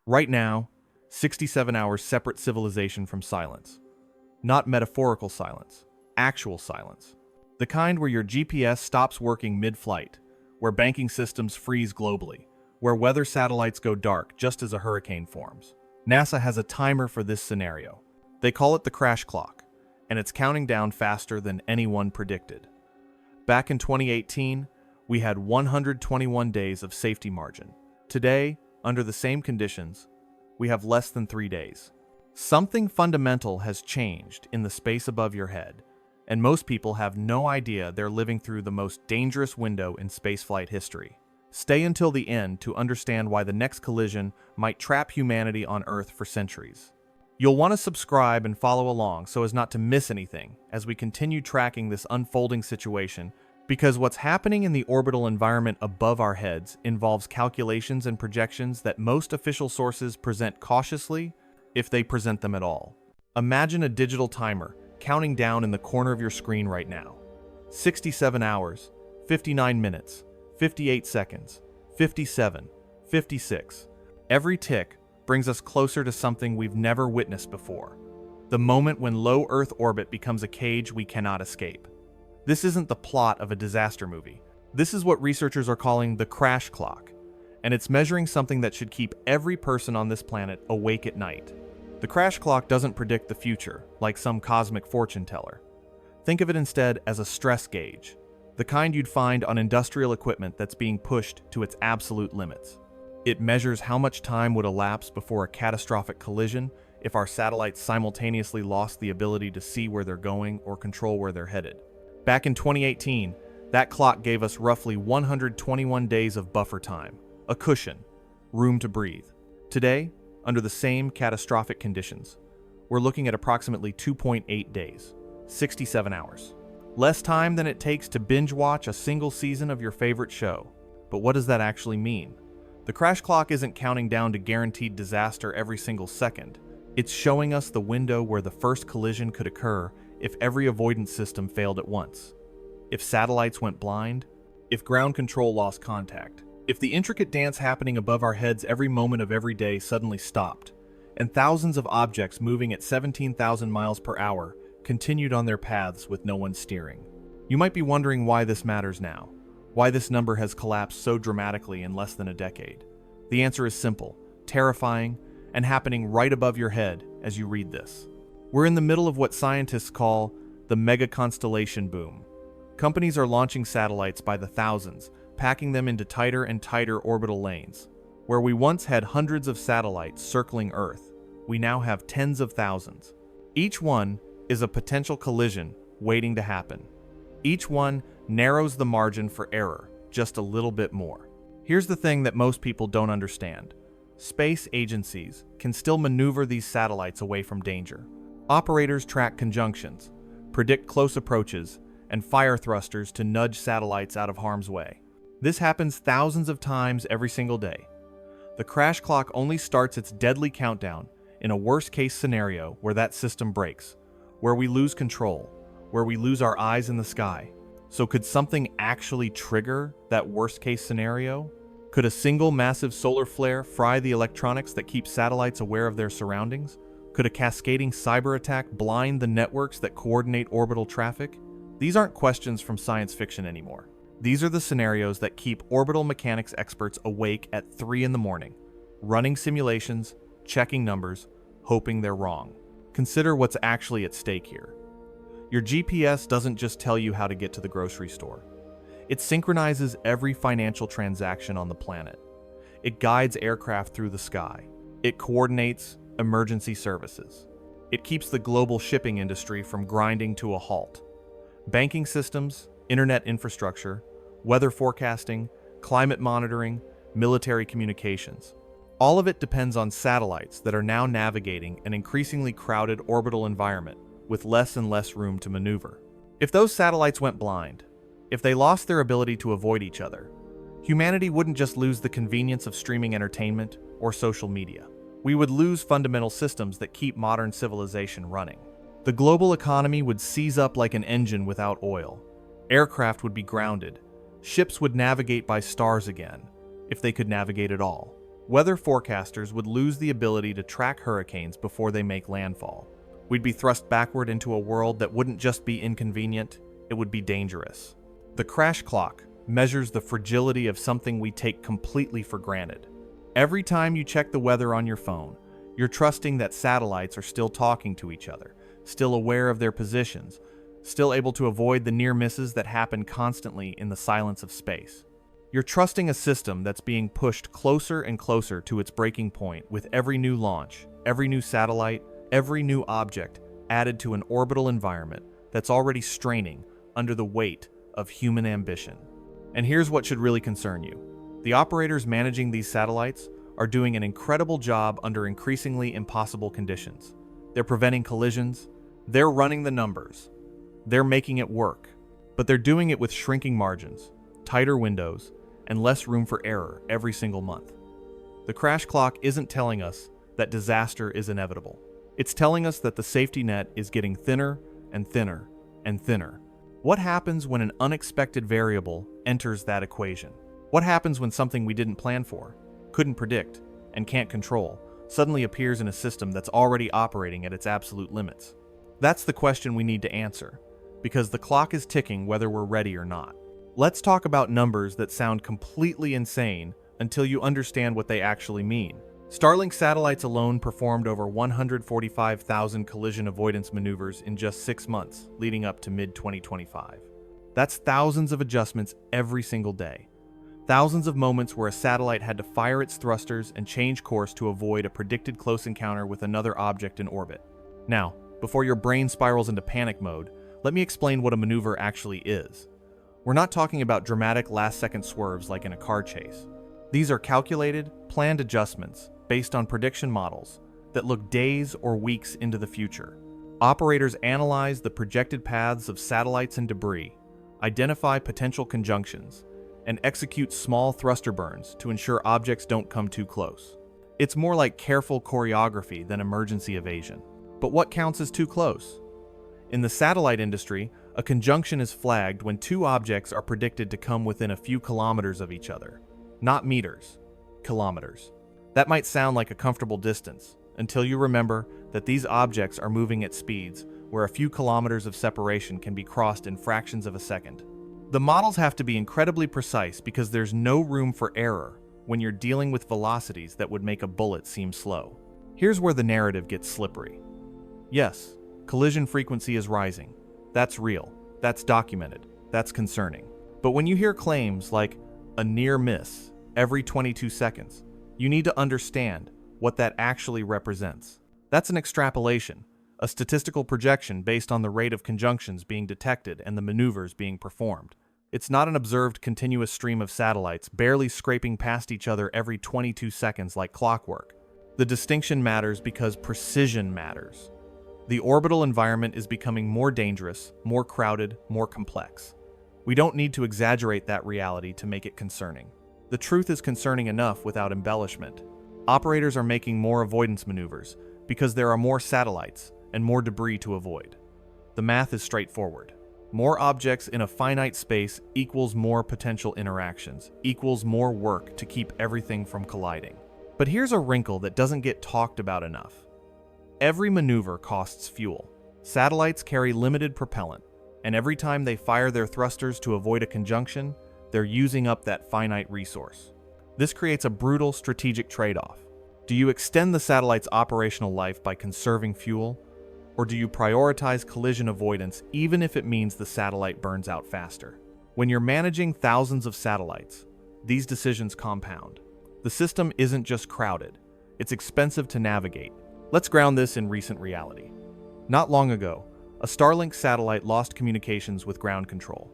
Right now, 67 hours separate civilization from silence. Not metaphorical silence, actual silence. The kind where your GPS stops working mid-flight, where banking systems freeze globally, where weather satellites go dark just as a hurricane forms. NASA has a timer for this scenario. They call it the crash clock, and it's counting down faster than anyone predicted. Back in 2018, we had 121 days of safety margin. Today, under the same conditions, we have less than 3 days. Something fundamental has changed in the space above your head, and most people have no idea they're living through the most dangerous window in spaceflight history. Stay until the end to understand why the next collision might trap humanity on Earth for centuries. You'll want to subscribe and follow along so as not to miss anything as we continue tracking this unfolding situation, because what's happening in the orbital environment above our heads involves calculations and projections that most official sources present cautiously, if they present them at all. Imagine a digital timer counting down in the corner of your screen right now. 67 hours, 59 minutes, 58 seconds, 57, 56. Every tick brings us closer to something we've never witnessed before. The moment when low Earth orbit becomes a cage we cannot escape. This isn't the plot of a disaster movie. This is what researchers are calling the crash clock, and it's measuring something that should keep every person on this planet awake at night. The crash clock doesn't predict the future, like some cosmic fortune teller. Think of it instead as a stress gauge, the kind you'd find on industrial equipment that's being pushed to its absolute limits. It measures how much time would elapse before a catastrophic collision if our satellites simultaneously lost the ability to see where they're going or control where they're headed. Back in 2018, that clock gave us roughly 121 days of buffer time, a cushion, room to breathe. Today, under the same catastrophic conditions, we're looking at approximately 2.8 days, 67 hours. Less time than it takes to binge watch a single season of your favorite show. But what does that actually mean? The crash clock isn't counting down to guaranteed disaster every single second. It's showing us the window where the first collision could occur if every avoidance system failed at once. If satellites went blind, if ground control lost contact, if the intricate dance happening above our heads every moment of every day suddenly stopped, and thousands of objects moving at 17,000 miles per hour continued on their paths with no one steering. You might be wondering why this matters now, why this number has collapsed so dramatically in less than a decade. The answer is simple, terrifying, and happening right above your head as you read this. We're in the middle of what scientists call the mega constellation boom. Companies are launching satellites by the thousands, packing them into tighter and tighter orbital lanes. Where we once had hundreds of satellites circling Earth, we now have tens of thousands. Each one is a potential collision waiting to happen. Each one narrows the margin for error just a little bit more. Here's the thing that most people don't understand. Space agencies can still maneuver these satellites away from danger. Operators track conjunctions, predict close approaches, and fire thrusters to nudge satellites out of harm's way. This happens thousands of times every single day. The crash clock only starts its deadly countdown in a worst-case scenario where that system breaks, where we lose control, where we lose our eyes in the sky. So could something actually trigger that worst-case scenario? Could a single massive solar flare fry the electronics that keep satellites aware of their surroundings? Could a cascading cyber attack blind the networks that coordinate orbital traffic? These aren't questions from science fiction anymore. These are the scenarios that keep orbital mechanics experts awake at 3 in the morning, running simulations, checking numbers, hoping they're wrong. Consider what's actually at stake here. Your GPS doesn't just tell you how to get to the grocery store. It synchronizes every financial transaction on the planet. It guides aircraft through the sky. It coordinates emergency services. It keeps the global shipping industry from grinding to a halt. Banking systems, internet infrastructure, weather forecasting, climate monitoring, military communications. All of it depends on satellites that are now navigating an increasingly crowded orbital environment with less and less room to maneuver. If those satellites went blind, if they lost their ability to avoid each other, humanity wouldn't just lose the convenience of streaming entertainment or social media. We would lose fundamental systems that keep modern civilization running. The global economy would seize up like an engine without oil. Aircraft would be grounded. Ships would navigate by stars again, if they could navigate at all. Weather forecasters would lose the ability to track hurricanes before they make landfall. We'd be thrust backward into a world that wouldn't just be inconvenient, it would be dangerous. The crash clock measures the fragility of something we take completely for granted. Every time you check the weather on your phone, you're trusting that satellites are still talking to each other, still aware of their positions, still able to avoid the near misses that happen constantly in the silence of space. You're trusting a system that's being pushed closer and closer to its breaking point with every new launch, every new satellite, every new object added to an orbital environment that's already straining under the weight of human ambition. And here's what should really concern you. The operators managing these satellites are doing an incredible job under increasingly impossible conditions. They're preventing collisions, they're running the numbers, they're making it work, but they're doing it with shrinking margins, tighter windows, and less room for error every single month. The crash clock isn't telling us that disaster is inevitable. It's telling us that the safety net is getting thinner and thinner and thinner. What happens when an unexpected variable enters that equation? What happens when something we didn't plan for, couldn't predict, and can't control suddenly appears in a system that's already operating at its absolute limits? That's the question we need to answer, because the clock is ticking whether we're ready or not. Let's talk about numbers that sound completely insane until you understand what they actually mean. Starlink satellites alone performed over 145,000 collision avoidance maneuvers in just 6 months, leading up to mid-2025. That's thousands of adjustments every single day. Thousands of moments where a satellite had to fire its thrusters and change course to avoid a predicted close encounter with another object in orbit. Now, before your brain spirals into panic mode, let me explain what a maneuver actually is. We're not talking about dramatic last-second swerves like in a car chase. These are calculated, planned adjustments based on prediction models that look days or weeks into the future. Operators analyze the projected paths of satellites and debris, identify potential conjunctions, and execute small thruster burns to ensure objects don't come too close. It's more like careful choreography than emergency evasion. But what counts as too close? In the satellite industry, a conjunction is flagged when two objects are predicted to come within a few kilometers of each other. Not meters, kilometers. That might sound like a comfortable distance, until you remember that these objects are moving at speeds where a few kilometers of separation can be crossed in fractions of a second. The models have to be incredibly precise because there's no room for error when you're dealing with velocities that would make a bullet seem slow. Here's where the narrative gets slippery. Yes, collision frequency is rising. That's real. That's documented. That's concerning. But when you hear claims like a near miss every 22 seconds, you need to understand what that actually represents. That's an extrapolation, a statistical projection based on the rate of conjunctions being detected and the maneuvers being performed. It's not an observed continuous stream of satellites barely scraping past each other every 22 seconds like clockwork. The distinction matters because precision matters. The orbital environment is becoming more dangerous, more crowded, more complex. We don't need to exaggerate that reality to make it concerning. The truth is concerning enough without embellishment. Operators are making more avoidance maneuvers because there are more satellites and more debris to avoid. The math is straightforward. More objects in a finite space equals more potential interactions, equals more work to keep everything from colliding. But here's a wrinkle that doesn't get talked about enough. Every maneuver costs fuel. Satellites carry limited propellant, and every time they fire their thrusters to avoid a conjunction, they're using up that finite resource. This creates a brutal strategic trade-off. Do you extend the satellite's operational life by conserving fuel, or do you prioritize collision avoidance even if it means the satellite burns out faster? When you're managing thousands of satellites, these decisions compound. The system isn't just crowded, it's expensive to navigate. Let's ground this in recent reality. Not long ago, a Starlink satellite lost communications with ground control.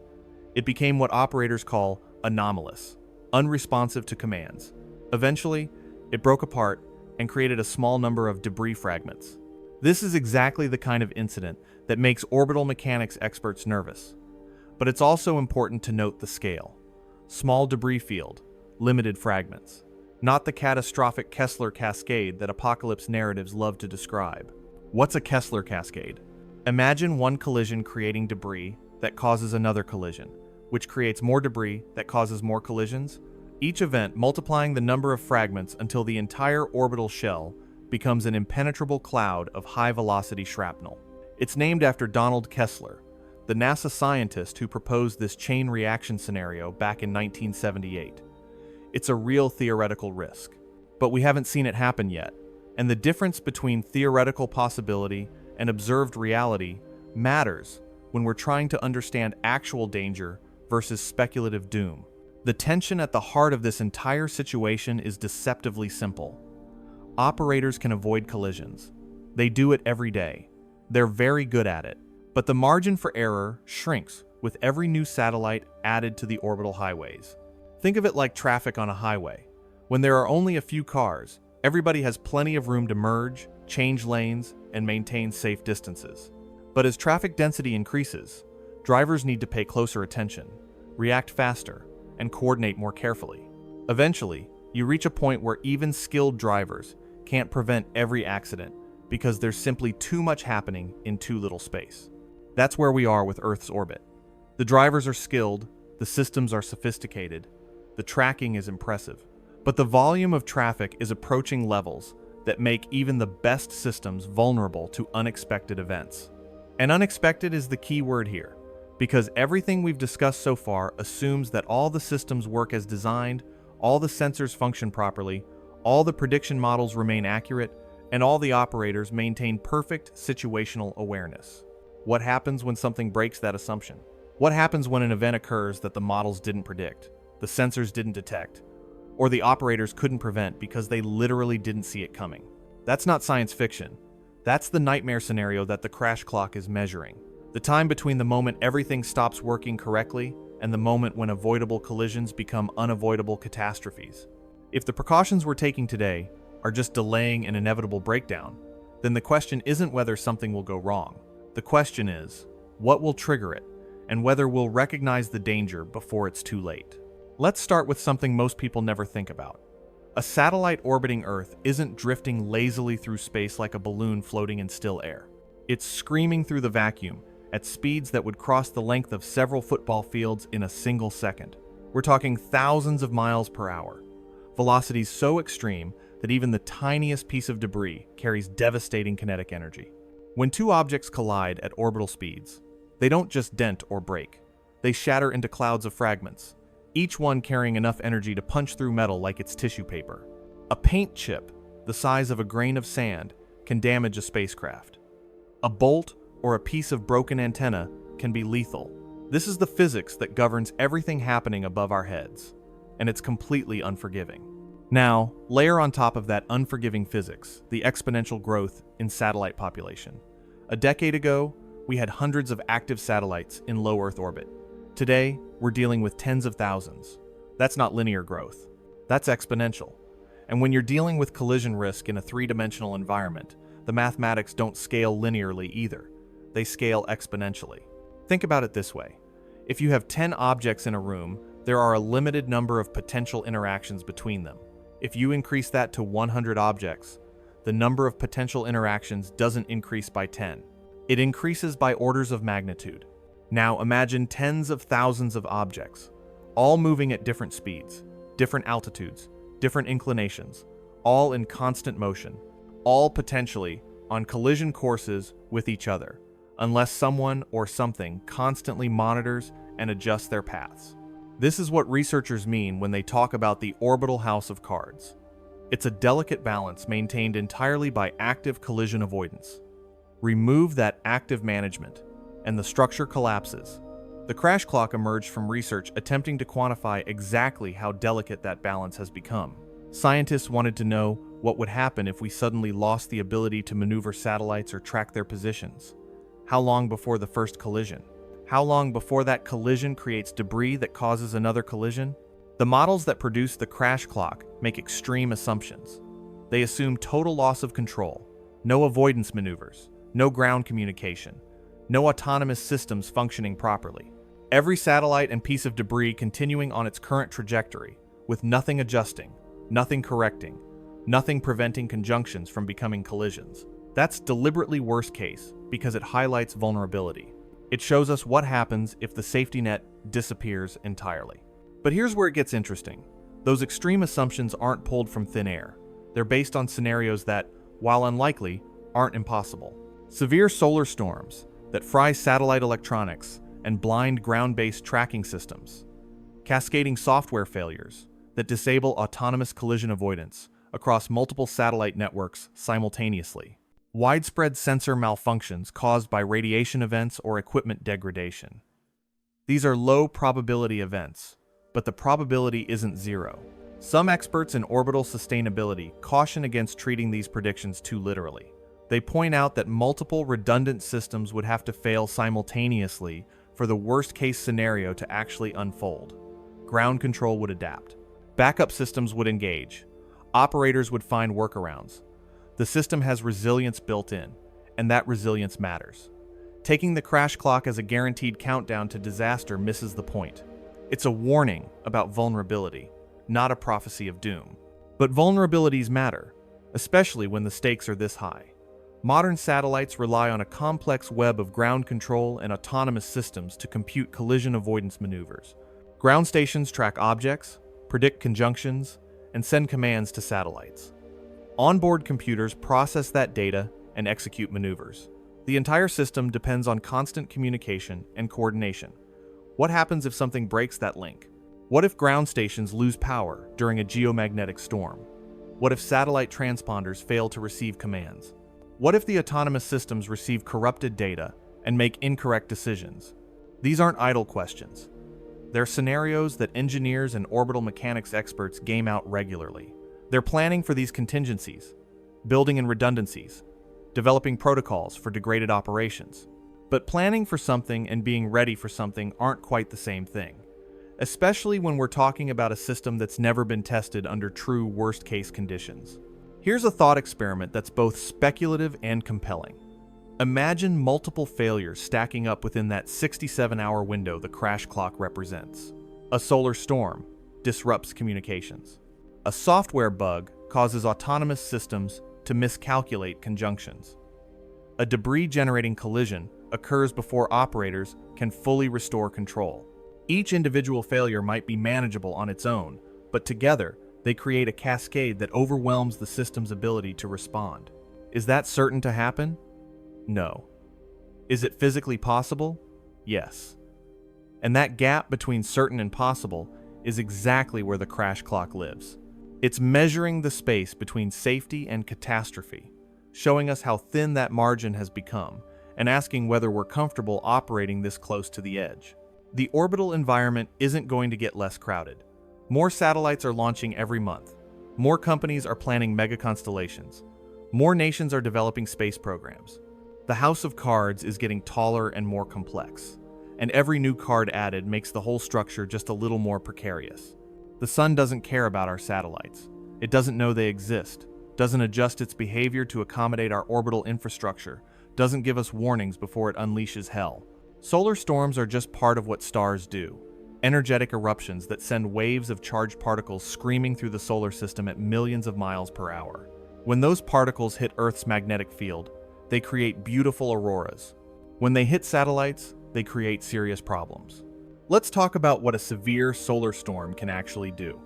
It became what operators call anomalous, unresponsive to commands. Eventually, it broke apart and created a small number of debris fragments. This is exactly the kind of incident that makes orbital mechanics experts nervous. But it's also important to note the scale. Small debris field, limited fragments. Not the catastrophic Kessler cascade that apocalypse narratives love to describe. What's a Kessler cascade? Imagine one collision creating debris that causes another collision, which creates more debris that causes more collisions, each event multiplying the number of fragments until the entire orbital shell becomes an impenetrable cloud of high-velocity shrapnel. It's named after Donald Kessler, the NASA scientist who proposed this chain reaction scenario back in 1978. It's a real theoretical risk, but we haven't seen it happen yet, and the difference between theoretical possibility and observed reality matters when we're trying to understand actual danger versus speculative doom. The tension at the heart of this entire situation is deceptively simple. Operators can avoid collisions. They do it every day. They're very good at it. But the margin for error shrinks with every new satellite added to the orbital highways. Think of it like traffic on a highway. When there are only a few cars, everybody has plenty of room to merge, change lanes, and maintain safe distances. But as traffic density increases, drivers need to pay closer attention, react faster, and coordinate more carefully. Eventually, you reach a point where even skilled drivers can't prevent every accident because there's simply too much happening in too little space. That's where we are with Earth's orbit. The drivers are skilled, the systems are sophisticated, the tracking is impressive, but the volume of traffic is approaching levels that make even the best systems vulnerable to unexpected events. And unexpected is the key word here, because everything we've discussed so far assumes that all the systems work as designed, all the sensors function properly, all the prediction models remain accurate, and all the operators maintain perfect situational awareness. What happens when something breaks that assumption? What happens when an event occurs that the models didn't predict, the sensors didn't detect, or the operators couldn't prevent because they literally didn't see it coming? That's not science fiction. That's the nightmare scenario that the crash clock is measuring. The time between the moment everything stops working correctly and the moment when avoidable collisions become unavoidable catastrophes. If the precautions we're taking today are just delaying an inevitable breakdown, then the question isn't whether something will go wrong. The question is, what will trigger it, and whether we'll recognize the danger before it's too late. Let's start with something most people never think about. A satellite orbiting Earth isn't drifting lazily through space like a balloon floating in still air. It's screaming through the vacuum at speeds that would cross the length of several football fields in a single second. We're talking thousands of miles per hour. Velocities so extreme that even the tiniest piece of debris carries devastating kinetic energy. When two objects collide at orbital speeds, they don't just dent or break. They shatter into clouds of fragments, each one carrying enough energy to punch through metal like it's tissue paper. A paint chip, the size of a grain of sand, can damage a spacecraft. A bolt or a piece of broken antenna can be lethal. This is the physics that governs everything happening above our heads, and it's completely unforgiving. Now, layer on top of that unforgiving physics the exponential growth in satellite population. A decade ago, we had hundreds of active satellites in low Earth orbit. Today, we're dealing with tens of thousands. That's not linear growth. That's exponential. And when you're dealing with collision risk in a three-dimensional environment, the mathematics don't scale linearly either. They scale exponentially. Think about it this way. If you have 10 objects in a room, there are a limited number of potential interactions between them. If you increase that to 100 objects, the number of potential interactions doesn't increase by 10. It increases by orders of magnitude. Now imagine tens of thousands of objects, all moving at different speeds, different altitudes, different inclinations, all in constant motion, all potentially on collision courses with each other, unless someone or something constantly monitors and adjusts their paths. This is what researchers mean when they talk about the orbital house of cards. It's a delicate balance maintained entirely by active collision avoidance. Remove that active management, and the structure collapses. The crash clock emerged from research attempting to quantify exactly how delicate that balance has become. Scientists wanted to know what would happen if we suddenly lost the ability to maneuver satellites or track their positions. How long before the first collision? How long before that collision creates debris that causes another collision? The models that produce the crash clock make extreme assumptions. They assume total loss of control, no avoidance maneuvers, no ground communication, no autonomous systems functioning properly. Every satellite and piece of debris continuing on its current trajectory, with nothing adjusting, nothing correcting, nothing preventing conjunctions from becoming collisions. That's deliberately worst case because it highlights vulnerability. It shows us what happens if the safety net disappears entirely. But here's where it gets interesting. Those extreme assumptions aren't pulled from thin air. They're based on scenarios that, while unlikely, aren't impossible. Severe solar storms that fry satellite electronics and blind ground-based tracking systems. Cascading software failures that disable autonomous collision avoidance across multiple satellite networks simultaneously. Widespread sensor malfunctions caused by radiation events or equipment degradation. These are low-probability events, but the probability isn't zero. Some experts in orbital sustainability caution against treating these predictions too literally. They point out that multiple redundant systems would have to fail simultaneously for the worst-case scenario to actually unfold. Ground control would adapt. Backup systems would engage. Operators would find workarounds. The system has resilience built in, and that resilience matters. Taking the crash clock as a guaranteed countdown to disaster misses the point. It's a warning about vulnerability, not a prophecy of doom. But vulnerabilities matter, especially when the stakes are this high. Modern satellites rely on a complex web of ground control and autonomous systems to compute collision avoidance maneuvers. Ground stations track objects, predict conjunctions, and send commands to satellites. Onboard computers process that data and execute maneuvers. The entire system depends on constant communication and coordination. What happens if something breaks that link? What if ground stations lose power during a geomagnetic storm? What if satellite transponders fail to receive commands? What if the autonomous systems receive corrupted data and make incorrect decisions? These aren't idle questions. They're scenarios that engineers and orbital mechanics experts game out regularly. They're planning for these contingencies, building in redundancies, developing protocols for degraded operations. But planning for something and being ready for something aren't quite the same thing, especially when we're talking about a system that's never been tested under true worst-case conditions. Here's a thought experiment that's both speculative and compelling. Imagine multiple failures stacking up within that 67-hour window the crash clock represents. A solar storm disrupts communications. A software bug causes autonomous systems to miscalculate conjunctions. A debris-generating collision occurs before operators can fully restore control. Each individual failure might be manageable on its own, but together, they create a cascade that overwhelms the system's ability to respond. Is that certain to happen? No. Is it physically possible? Yes. And that gap between certain and possible is exactly where the crash clock lives. It's measuring the space between safety and catastrophe, showing us how thin that margin has become, and asking whether we're comfortable operating this close to the edge. The orbital environment isn't going to get less crowded. More satellites are launching every month. More companies are planning mega constellations. More nations are developing space programs. The house of cards is getting taller and more complex, and every new card added makes the whole structure just a little more precarious. The sun doesn't care about our satellites. It doesn't know they exist, doesn't adjust its behavior to accommodate our orbital infrastructure, doesn't give us warnings before it unleashes hell. Solar storms are just part of what stars do. Energetic eruptions that send waves of charged particles screaming through the solar system at millions of miles per hour. When those particles hit Earth's magnetic field, they create beautiful auroras. When they hit satellites, they create serious problems. Let's talk about what a severe solar storm can actually do.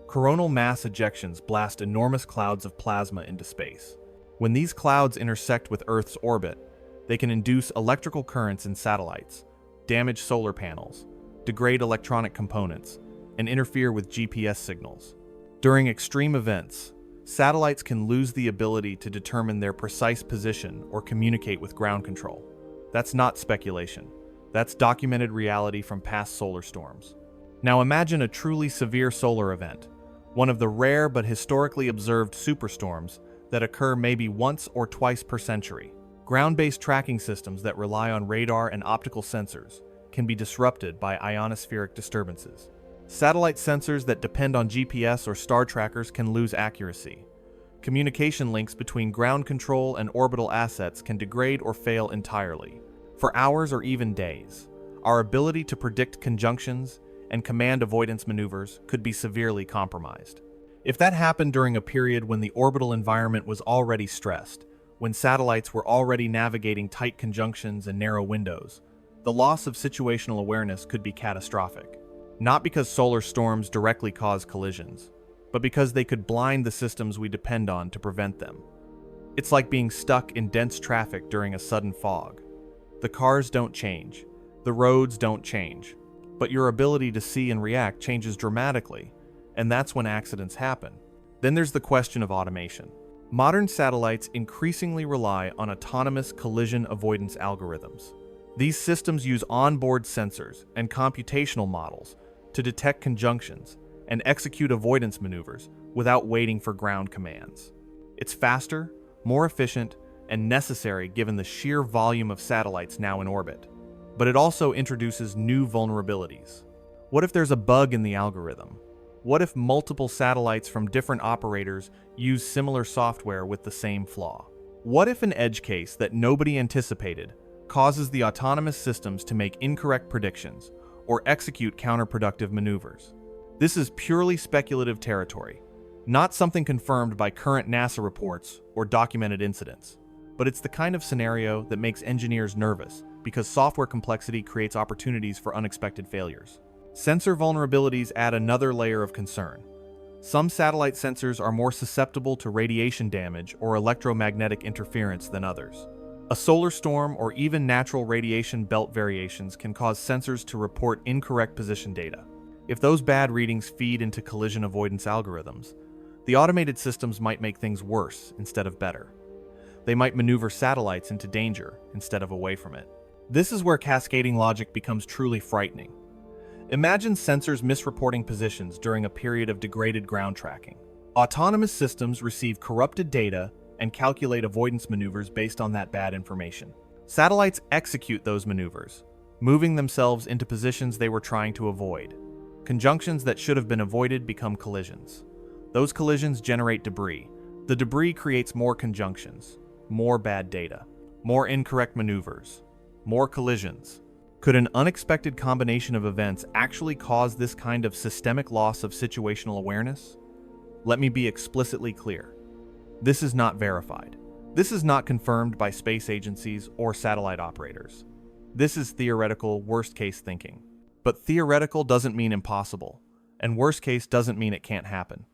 Coronal mass ejections blast enormous clouds of plasma into space. When these clouds intersect with Earth's orbit, they can induce electrical currents in satellites, damage solar panels, degrade electronic components, and interfere with GPS signals. During extreme events, satellites can lose the ability to determine their precise position or communicate with ground control. That's not speculation. That's documented reality from past solar storms. Now imagine a truly severe solar event, one of the rare but historically observed superstorms that occur maybe once or twice per century. Ground-based tracking systems that rely on radar and optical sensors can be disrupted by ionospheric disturbances. Satellite sensors that depend on GPS or star trackers can lose accuracy. Communication links between ground control and orbital assets can degrade or fail entirely. For hours or even days, our ability to predict conjunctions and command avoidance maneuvers could be severely compromised. If that happened during a period when the orbital environment was already stressed, when satellites were already navigating tight conjunctions and narrow windows, the loss of situational awareness could be catastrophic. Not because solar storms directly cause collisions, but because they could blind the systems we depend on to prevent them. It's like being stuck in dense traffic during a sudden fog. The cars don't change, the roads don't change, but your ability to see and react changes dramatically, and that's when accidents happen. Then there's the question of automation. Modern satellites increasingly rely on autonomous collision avoidance algorithms. These systems use onboard sensors and computational models to detect conjunctions and execute avoidance maneuvers without waiting for ground commands. It's faster, more efficient, and necessary given the sheer volume of satellites now in orbit. But it also introduces new vulnerabilities. What if there's a bug in the algorithm? What if multiple satellites from different operators use similar software with the same flaw? What if an edge case that nobody anticipated causes the autonomous systems to make incorrect predictions or execute counterproductive maneuvers? This is purely speculative territory, not something confirmed by current NASA reports or documented incidents. But it's the kind of scenario that makes engineers nervous because software complexity creates opportunities for unexpected failures. Sensor vulnerabilities add another layer of concern. Some satellite sensors are more susceptible to radiation damage or electromagnetic interference than others. A solar storm or even natural radiation belt variations can cause sensors to report incorrect position data. If those bad readings feed into collision avoidance algorithms, the automated systems might make things worse instead of better. They might maneuver satellites into danger instead of away from it. This is where cascading logic becomes truly frightening. Imagine sensors misreporting positions during a period of degraded ground tracking. Autonomous systems receive corrupted data and calculate avoidance maneuvers based on that bad information. Satellites execute those maneuvers, moving themselves into positions they were trying to avoid. Conjunctions that should have been avoided become collisions. Those collisions generate debris. The debris creates more conjunctions, more bad data, more incorrect maneuvers, more collisions. Could an unexpected combination of events actually cause this kind of systemic loss of situational awareness? Let me be explicitly clear. This is not verified. This is not confirmed by space agencies or satellite operators. This is theoretical worst-case thinking. But theoretical doesn't mean impossible, and worst case doesn't mean it can't happen.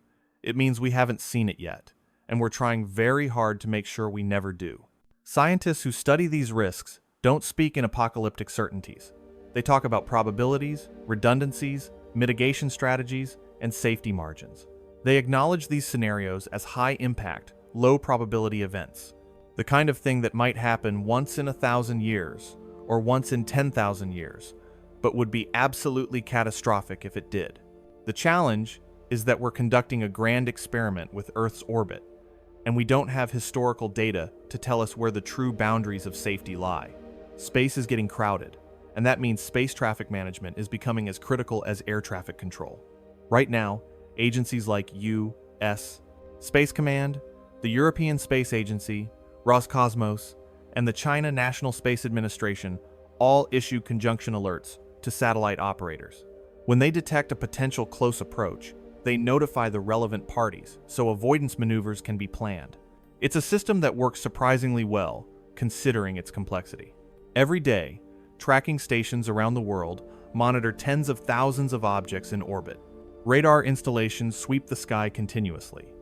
It means we haven't seen it yet, and we're trying very hard to make sure we never do. Scientists who study these risks don't speak in apocalyptic certainties. They talk about probabilities, redundancies, mitigation strategies, and safety margins. They acknowledge these scenarios as high-impact, low-probability events, the kind of thing that might happen once in 1,000 years or once in 10,000 years, but would be absolutely catastrophic if it did. The challenge is that we're conducting a grand experiment with Earth's orbit, and we don't have historical data to tell us where the true boundaries of safety lie. Space is getting crowded, and that means space traffic management is becoming as critical as air traffic control. Right now, agencies like U.S. Space Command, the European Space Agency, Roscosmos, and the China National Space Administration all issue conjunction alerts to satellite operators. When they detect a potential close approach, they notify the relevant parties so avoidance maneuvers can be planned. It's a system that works surprisingly well, considering its complexity. Every day, tracking stations around the world monitor tens of thousands of objects in orbit. Radar installations sweep the sky continuously.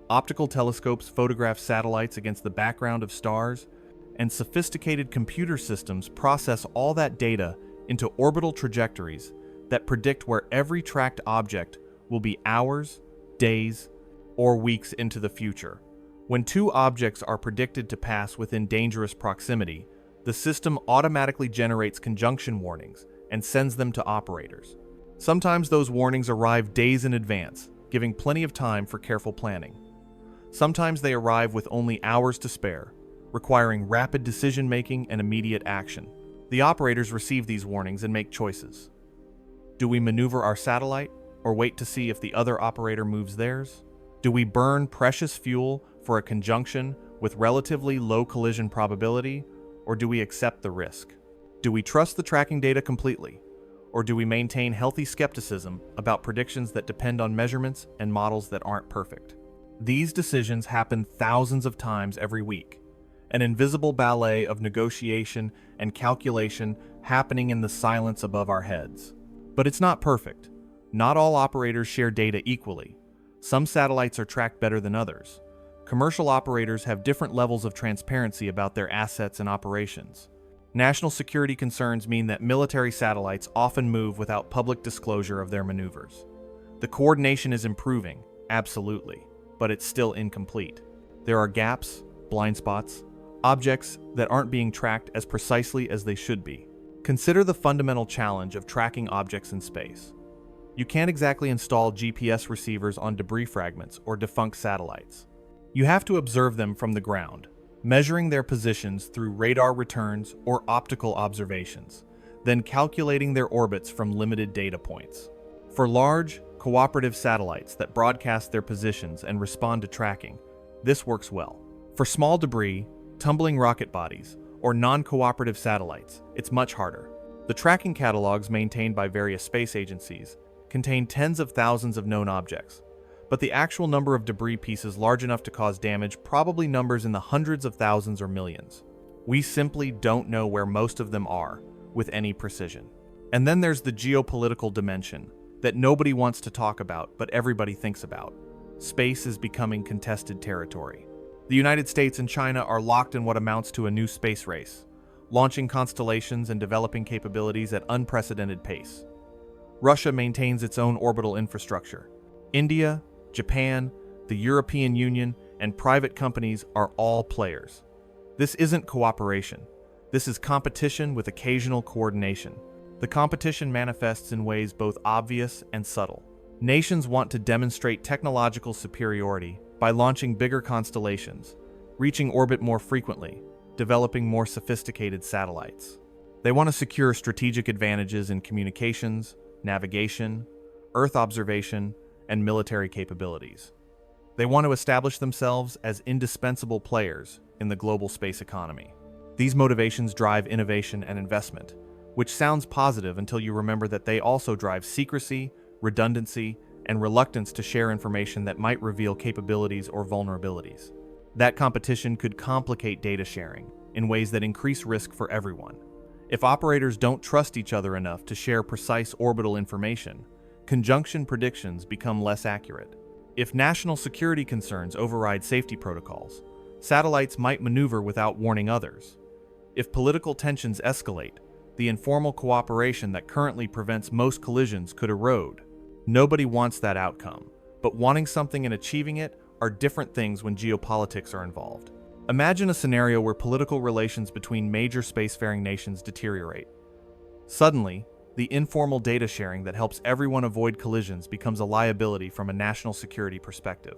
Optical telescopes photograph satellites against the background of stars, and sophisticated computer systems process all that data into orbital trajectories that predict where every tracked object will be hours, days, or weeks into the future. When two objects are predicted to pass within dangerous proximity, the system automatically generates conjunction warnings and sends them to operators. Sometimes those warnings arrive days in advance, giving plenty of time for careful planning. Sometimes they arrive with only hours to spare, requiring rapid decision-making and immediate action. The operators receive these warnings and make choices. Do we maneuver our satellite, or wait to see if the other operator moves theirs? Do we burn precious fuel for a conjunction with relatively low collision probability, or do we accept the risk? Do we trust the tracking data completely, or do we maintain healthy skepticism about predictions that depend on measurements and models that aren't perfect? These decisions happen thousands of times every week, an invisible ballet of negotiation and calculation happening in the silence above our heads. But it's not perfect. Not all operators share data equally. Some satellites are tracked better than others. Commercial operators have different levels of transparency about their assets and operations. National security concerns mean that military satellites often move without public disclosure of their maneuvers. The coordination is improving, absolutely, but it's still incomplete. There are gaps, blind spots, objects that aren't being tracked as precisely as they should be. Consider the fundamental challenge of tracking objects in space. You can't exactly install GPS receivers on debris fragments or defunct satellites. You have to observe them from the ground, measuring their positions through radar returns or optical observations, then calculating their orbits from limited data points. For large, cooperative satellites that broadcast their positions and respond to tracking, this works well. For small debris, tumbling rocket bodies, or non-cooperative satellites, it's much harder. The tracking catalogs maintained by various space agencies contain tens of thousands of known objects, but the actual number of debris pieces large enough to cause damage probably numbers in the hundreds of thousands or millions. We simply don't know where most of them are with any precision. And then there's the geopolitical dimension that nobody wants to talk about, but everybody thinks about. Space is becoming contested territory. The United States and China are locked in what amounts to a new space race, launching constellations and developing capabilities at unprecedented pace. Russia maintains its own orbital infrastructure. India, Japan, the European Union, and private companies are all players. This isn't cooperation. This is competition with occasional coordination. The competition manifests in ways both obvious and subtle. Nations want to demonstrate technological superiority by launching bigger constellations, reaching orbit more frequently, developing more sophisticated satellites. They want to secure strategic advantages in communications, navigation, Earth observation, and military capabilities. They want to establish themselves as indispensable players in the global space economy. These motivations drive innovation and investment, which sounds positive until you remember that they also drive secrecy, redundancy, and reluctance to share information that might reveal capabilities or vulnerabilities. That competition could complicate data sharing in ways that increase risk for everyone. If operators don't trust each other enough to share precise orbital information, conjunction predictions become less accurate. If national security concerns override safety protocols, satellites might maneuver without warning others. If political tensions escalate, the informal cooperation that currently prevents most collisions could erode. Nobody wants that outcome, but wanting something and achieving it are different things when geopolitics are involved. Imagine a scenario where political relations between major spacefaring nations deteriorate. Suddenly, the informal data sharing that helps everyone avoid collisions becomes a liability from a national security perspective.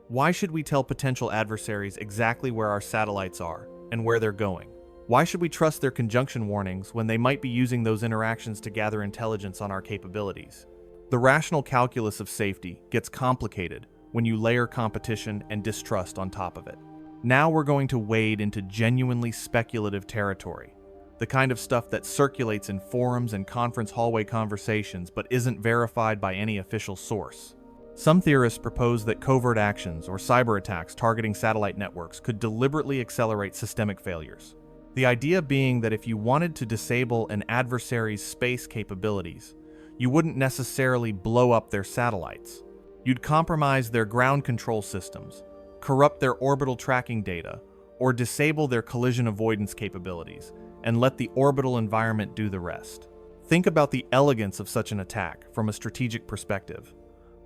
Why should we tell potential adversaries exactly where our satellites are and where they're going? Why should we trust their conjunction warnings when they might be using those interactions to gather intelligence on our capabilities? The rational calculus of safety gets complicated when you layer competition and distrust on top of it. Now we're going to wade into genuinely speculative territory, the kind of stuff that circulates in forums and conference hallway conversations but isn't verified by any official source. Some theorists propose that covert actions or cyber attacks targeting satellite networks could deliberately accelerate systemic failures. The idea being that if you wanted to disable an adversary's space capabilities, you wouldn't necessarily blow up their satellites. You'd compromise their ground control systems, corrupt their orbital tracking data, or disable their collision avoidance capabilities, and let the orbital environment do the rest. Think about the elegance of such an attack from a strategic perspective.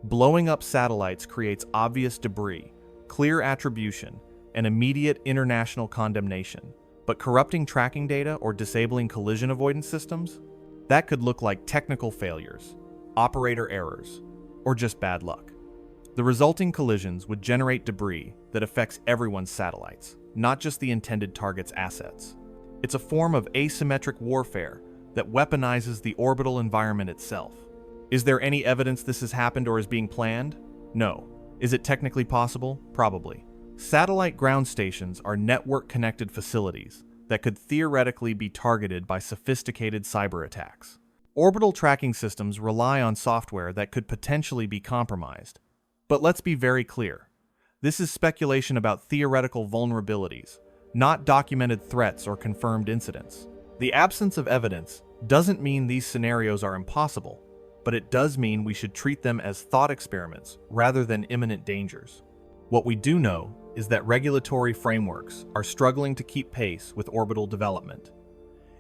Blowing up satellites creates obvious debris, clear attribution, and immediate international condemnation. But corrupting tracking data or disabling collision avoidance systems? That could look like technical failures, operator errors, or just bad luck. The resulting collisions would generate debris that affects everyone's satellites, not just the intended target's assets. It's a form of asymmetric warfare that weaponizes the orbital environment itself. Is there any evidence this has happened or is being planned? No. Is it technically possible? Probably. Satellite ground stations are network-connected facilities that could theoretically be targeted by sophisticated cyber attacks. Orbital tracking systems rely on software that could potentially be compromised. But let's be very clear. This is speculation about theoretical vulnerabilities, not documented threats or confirmed incidents. The absence of evidence doesn't mean these scenarios are impossible. but it does mean we should treat them as thought experiments rather than imminent dangers. What we do know is that regulatory frameworks are struggling to keep pace with orbital development.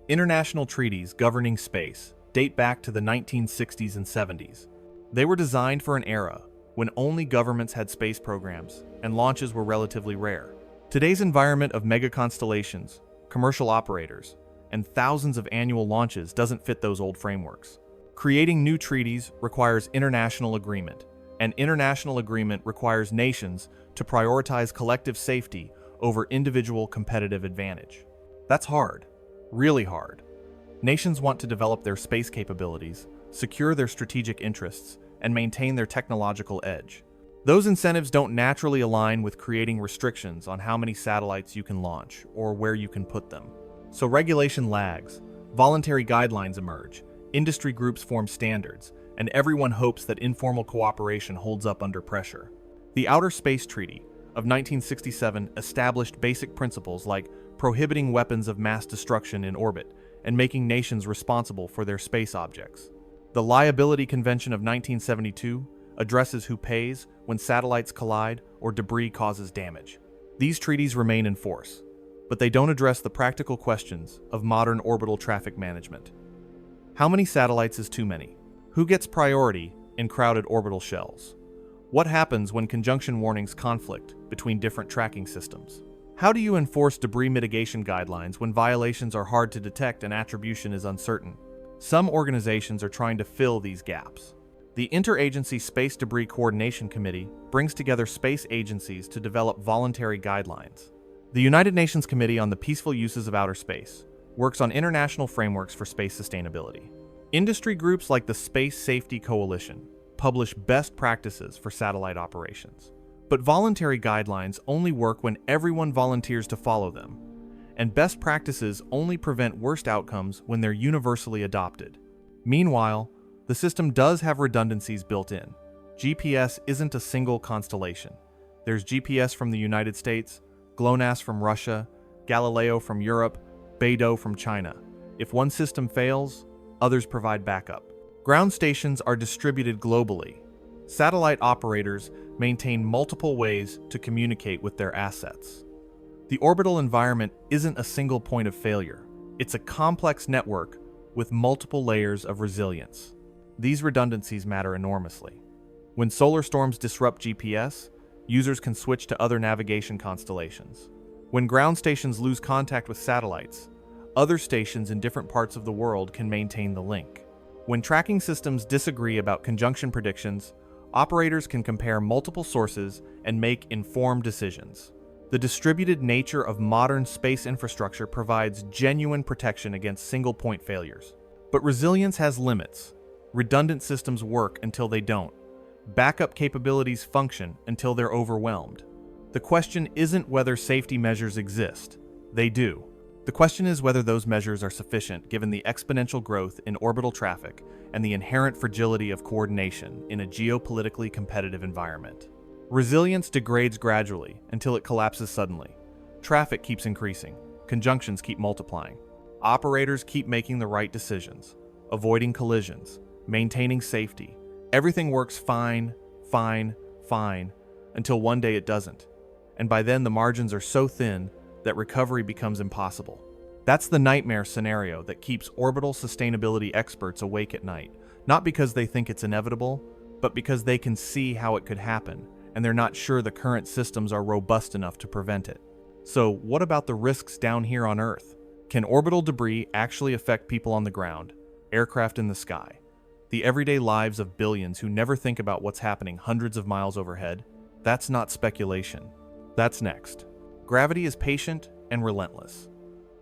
International treaties governing space date back to the 1960s and 70s. They were designed for an era when only governments had space programs and launches were relatively rare. Today's environment of mega constellations, commercial operators, and thousands of annual launches doesn't fit those old frameworks. Creating new treaties requires international agreement, and international agreement requires nations to prioritize collective safety over individual competitive advantage. That's hard, really hard. Nations want to develop their space capabilities, secure their strategic interests, and maintain their technological edge. Those incentives don't naturally align with creating restrictions on how many satellites you can launch or where you can put them. So regulation lags, voluntary guidelines emerge, industry groups form standards, and everyone hopes that informal cooperation holds up under pressure. The Outer Space Treaty of 1967 established basic principles like prohibiting weapons of mass destruction in orbit and making nations responsible for their space objects. The Liability Convention of 1972 addresses who pays when satellites collide or debris causes damage. These treaties remain in force, but they don't address the practical questions of modern orbital traffic management. How many satellites is too many? Who gets priority in crowded orbital shells? What happens when conjunction warnings conflict between different tracking systems? How do you enforce debris mitigation guidelines when violations are hard to detect and attribution is uncertain? Some organizations are trying to fill these gaps. The Interagency Space Debris Coordination Committee brings together space agencies to develop voluntary guidelines. The United Nations Committee on the Peaceful Uses of Outer Space works on international frameworks for space sustainability. Industry groups like the Space Safety Coalition publish best practices for satellite operations. But voluntary guidelines only work when everyone volunteers to follow them, and best practices only prevent worst outcomes when they're universally adopted. Meanwhile, the system does have redundancies built in. GPS isn't a single constellation. There's GPS from the United States, GLONASS from Russia, Galileo from Europe, Beidou from China. If one system fails, others provide backup. Ground stations are distributed globally. Satellite operators maintain multiple ways to communicate with their assets. The orbital environment isn't a single point of failure. It's a complex network with multiple layers of resilience. These redundancies matter enormously. When solar storms disrupt GPS, users can switch to other navigation constellations. When ground stations lose contact with satellites, other stations in different parts of the world can maintain the link. When tracking systems disagree about conjunction predictions, operators can compare multiple sources and make informed decisions. The distributed nature of modern space infrastructure provides genuine protection against single-point failures. But resilience has limits. Redundant systems work until they don't. Backup capabilities function until they're overwhelmed. The question isn't whether safety measures exist. They do. The question is whether those measures are sufficient given the exponential growth in orbital traffic and the inherent fragility of coordination in a geopolitically competitive environment. Resilience degrades gradually until it collapses suddenly. Traffic keeps increasing. Conjunctions keep multiplying. Operators keep making the right decisions, avoiding collisions, maintaining safety. Everything works fine, until one day it doesn't. And by then the margins are so thin that recovery becomes impossible. That's the nightmare scenario that keeps orbital sustainability experts awake at night, not because they think it's inevitable, but because they can see how it could happen, and they're not sure the current systems are robust enough to prevent it. So what about the risks down here on Earth? Can orbital debris actually affect people on the ground, aircraft in the sky, the everyday lives of billions who never think about what's happening hundreds of miles overhead? That's not speculation. That's next. Gravity is patient and relentless.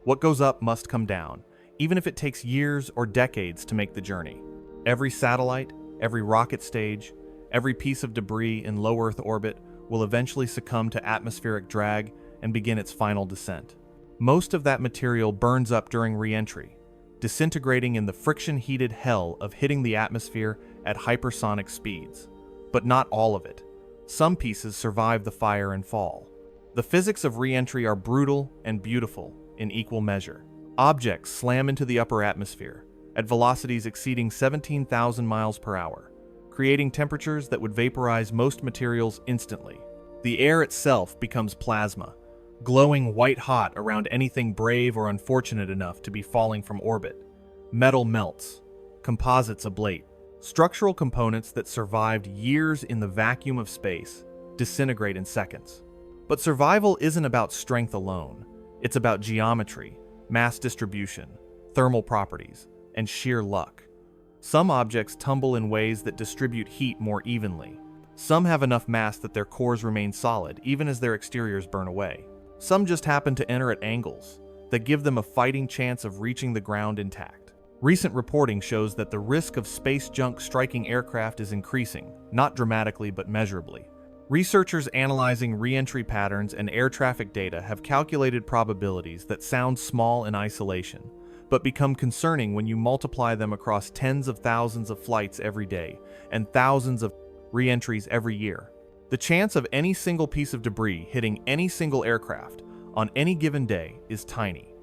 What goes up must come down, even if it takes years or decades to make the journey. Every satellite, every rocket stage, every piece of debris in low Earth orbit will eventually succumb to atmospheric drag and begin its final descent. Most of that material burns up during re-entry, disintegrating in the friction-heated hell of hitting the atmosphere at hypersonic speeds. But not all of it. Some pieces survive the fire and fall. The physics of re-entry are brutal and beautiful in equal measure. Objects slam into the upper atmosphere at velocities exceeding 17,000 miles per hour, creating temperatures that would vaporize most materials instantly. The air itself becomes plasma, glowing white-hot around anything brave or unfortunate enough to be falling from orbit. Metal melts, composites ablate. Structural components that survived years in the vacuum of space disintegrate in seconds. But survival isn't about strength alone. It's about geometry, mass distribution, thermal properties, and sheer luck. Some objects tumble in ways that distribute heat more evenly. Some have enough mass that their cores remain solid even as their exteriors burn away. Some just happen to enter at angles that give them a fighting chance of reaching the ground intact. Recent reporting shows that the risk of space junk striking aircraft is increasing, not dramatically but measurably. Researchers analyzing re-entry patterns and air traffic data have calculated probabilities that sound small in isolation, but become concerning when you multiply them across tens of thousands of flights every day and thousands of re-entries every year. The chance of any single piece of debris hitting any single aircraft on any given day is tiny.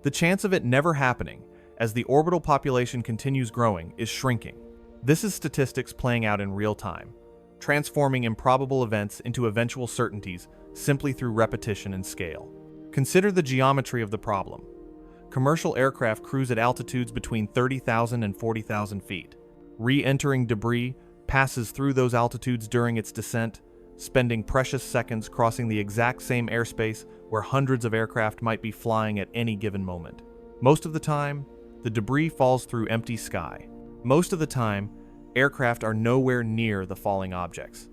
The chance of it never happening, as the orbital population continues growing, is shrinking. This is statistics playing out in real time, transforming improbable events into eventual certainties simply through repetition and scale. Consider the geometry of the problem. Commercial aircraft cruise at altitudes between 30,000 and 40,000 feet. Re-entering debris passes through those altitudes during its descent, spending precious seconds crossing the exact same airspace where hundreds of aircraft might be flying at any given moment. Most of the time, the debris falls through empty sky. Most of the time, aircraft are nowhere near the falling objects.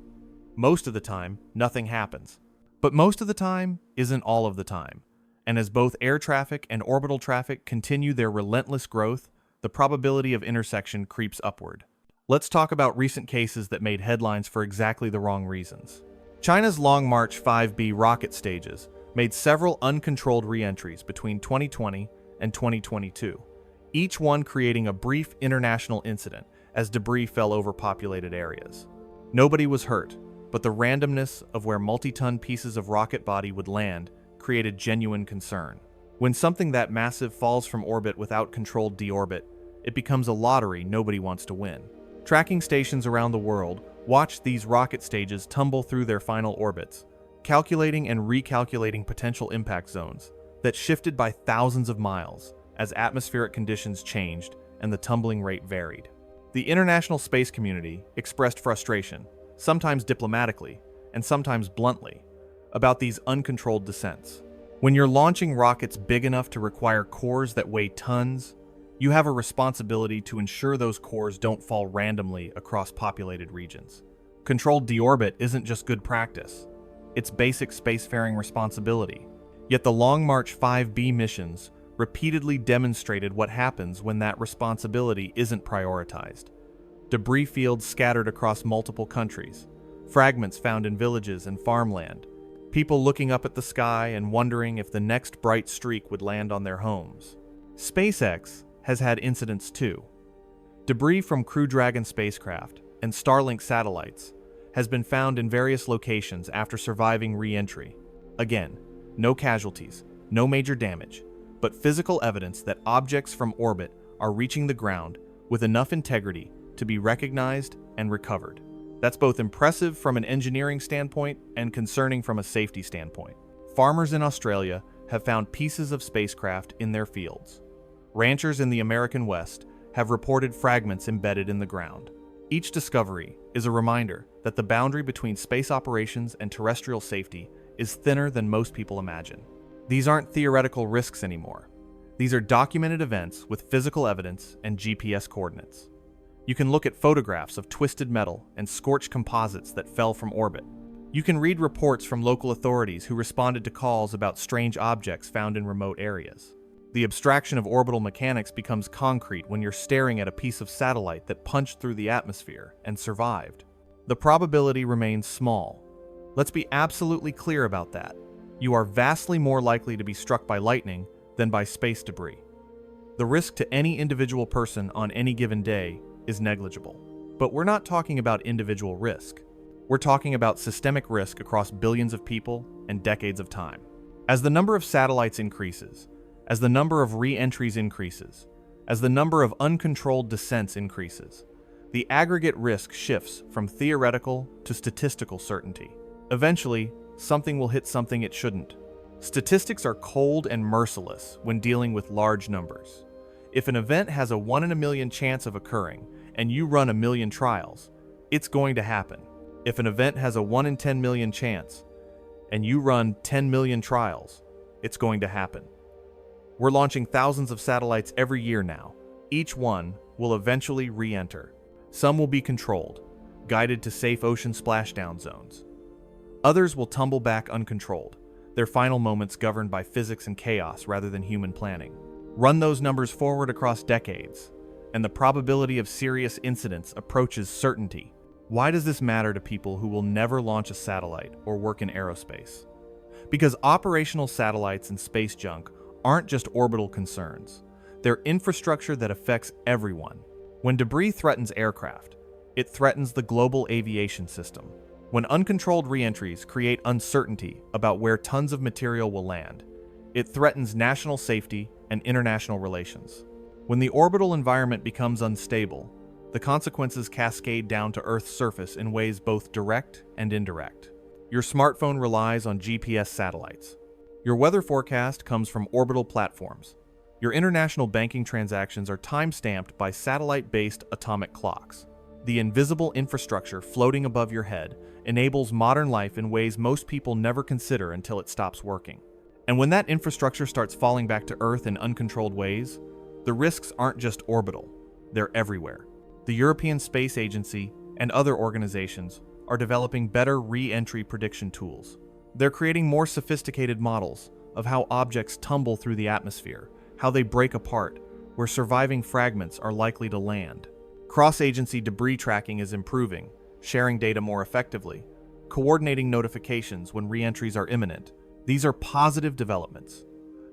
Most of the time, nothing happens. But most of the time isn't all of the time. And as both air traffic and orbital traffic continue their relentless growth, the probability of intersection creeps upward. Let's talk about recent cases that made headlines for exactly the wrong reasons. China's Long March 5B rocket stages made several uncontrolled re-entries between 2020 and 2022, each one creating a brief international incident as debris fell over populated areas. Nobody was hurt, but the randomness of where multi-ton pieces of rocket body would land created genuine concern. When something that massive falls from orbit without controlled deorbit, it becomes a lottery nobody wants to win. Tracking stations around the world watched these rocket stages tumble through their final orbits, calculating and recalculating potential impact zones that shifted by thousands of miles as atmospheric conditions changed and the tumbling rate varied. The international space community expressed frustration, sometimes diplomatically and sometimes bluntly, about these uncontrolled descents. When you're launching rockets big enough to require cores that weigh tons, you have a responsibility to ensure those cores don't fall randomly across populated regions. Controlled deorbit isn't just good practice, it's basic spacefaring responsibility. Yet the Long March 5B missions repeatedly demonstrated what happens when that responsibility isn't prioritized. Debris fields scattered across multiple countries, fragments found in villages and farmland, people looking up at the sky and wondering if the next bright streak would land on their homes. SpaceX has had incidents too. Debris from Crew Dragon spacecraft and Starlink satellites has been found in various locations after surviving re-entry. Again, no casualties, no major damage, but physical evidence that objects from orbit are reaching the ground with enough integrity to be recognized and recovered. That's both impressive from an engineering standpoint and concerning from a safety standpoint. Farmers in Australia have found pieces of spacecraft in their fields. Ranchers in the American West have reported fragments embedded in the ground. Each discovery is a reminder that the boundary between space operations and terrestrial safety is thinner than most people imagine. These aren't theoretical risks anymore. These are documented events with physical evidence and GPS coordinates. You can look at photographs of twisted metal and scorched composites that fell from orbit. You can read reports from local authorities who responded to calls about strange objects found in remote areas. The abstraction of orbital mechanics becomes concrete when you're staring at a piece of satellite that punched through the atmosphere and survived. The probability remains small. Let's be absolutely clear about that. You are vastly more likely to be struck by lightning than by space debris. The risk to any individual person on any given day is negligible. But we're not talking about individual risk. We're talking about systemic risk across billions of people and decades of time. As the number of satellites increases, as the number of re-entries increases, As the number of uncontrolled descents increases, the aggregate risk shifts from theoretical to statistical certainty. Eventually, something will hit something it shouldn't. Statistics are cold and merciless when dealing with large numbers. If an event has a 1 in a million chance of occurring, and you run a million trials, it's going to happen. If an event has a 1 in 10 million chance, and you run 10 million trials, it's going to happen. We're launching thousands of satellites every year now. Each one will eventually re-enter. Some will be controlled, guided to safe ocean splashdown zones. Others will tumble back uncontrolled, their final moments governed by physics and chaos rather than human planning. Run those numbers forward across decades, and the probability of serious incidents approaches certainty. Why does this matter to people who will never launch a satellite or work in aerospace? Because operational satellites and space junk aren't just orbital concerns. They're infrastructure that affects everyone. When debris threatens aircraft, it threatens the global aviation system. When uncontrolled re-entries create uncertainty about where tons of material will land, it threatens national safety and international relations. When the orbital environment becomes unstable, the consequences cascade down to Earth's surface in ways both direct and indirect. Your smartphone relies on GPS satellites. Your weather forecast comes from orbital platforms. Your international banking transactions are time-stamped by satellite-based atomic clocks. The invisible infrastructure floating above your head enables modern life in ways most people never consider until it stops working. And when that infrastructure starts falling back to Earth in uncontrolled ways, the risks aren't just orbital, they're everywhere. The European Space Agency and other organizations are developing better re-entry prediction tools. They're creating more sophisticated models of how objects tumble through the atmosphere, how they break apart, where surviving fragments are likely to land. Cross-agency debris tracking is improving, sharing data more effectively, coordinating notifications when re-entries are imminent. These are positive developments,